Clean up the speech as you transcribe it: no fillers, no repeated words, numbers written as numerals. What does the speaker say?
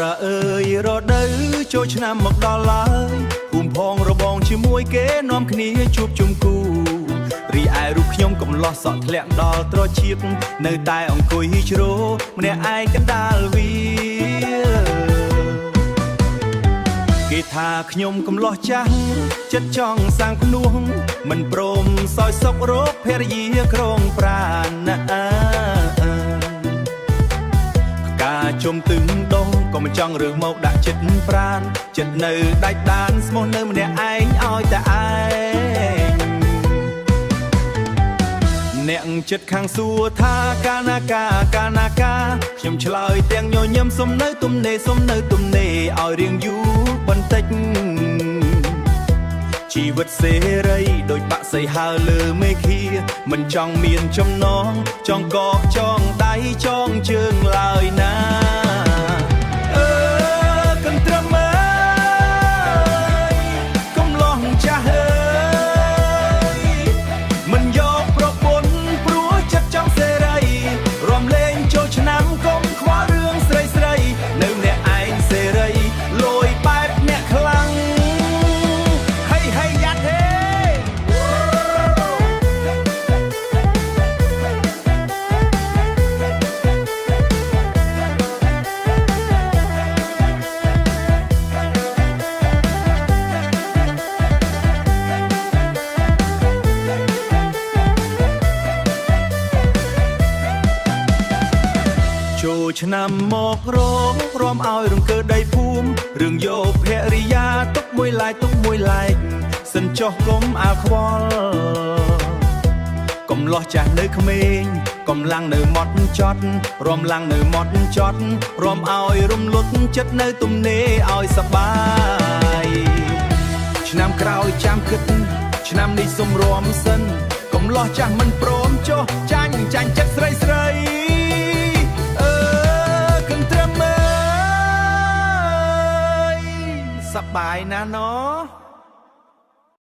រាអើយរដូវចូលឆ្នាំមកដល់ហើយភូមិផងរបងជាមួយគេនាំគ្នាជួបជុំគូរីឯរូបខ្ញុំកំឡោះសក់ធ្លាក់ដល់ត្រចៀកនៅតែអង្គុយជ្រោម្នាក់ឯងកណ្ដាលវាគេថាខ្ញុំកំឡោះចាស់ចិត្តចង់សាងភ្នួងមិនព្រមសោយសុករកភរិយាក្រងប្រាណណាការជុំទឹងដងក៏មិនចង់រើសមកដាក់ចិត្តប្រាណចិត្តនៅដាច់ដានស្មោះនៅម្នាក់ឯងឲ្យតែឯងអ្នកចិត្តខាងសួរថាកាណាកាខ្ញុំឆ្លើយទាំងញញឹមសុំនៅទំនេរឲ្យរៀងយូរបន្តិចជីវិតសេរីដូចបាក់សីហើលើមេឃាមិនចង់មានចំណងចង់កកចងដៃចងជើងឡើយណាកន្ទ្រឹមអើយកុំលោះចាស់អើយមិនយកប្រពន្ធព្រោះចិត្តចង់សេរីរំលែងចូលឆ្នាំកុំខ្វល់រឿងស្រីនៅម្នាក់ឯងសេរីលយបែបអ្នកខ្លាំងចូលឆ្នាំមករងរំឲ្យរំកើដីភូមិរឿងយកភរិយាទុកមួយឡែកសិនចុះកុំអាល់ខ្វល់កុំលោះចាស់នៅក្មេងកំឡាំងនៅមាត់ចត់រំឡាំងនៅមាត់ចត់រំឲ្យរំលត់ចិត្តនៅទំនេរឲ្យសបាយឆ្នាំក្រោយចាំគិតឆ្នាំនេះសុំរំសិនកុំលោះចាស់មិនព្រមចុះចាញ់ចិត្តស្រី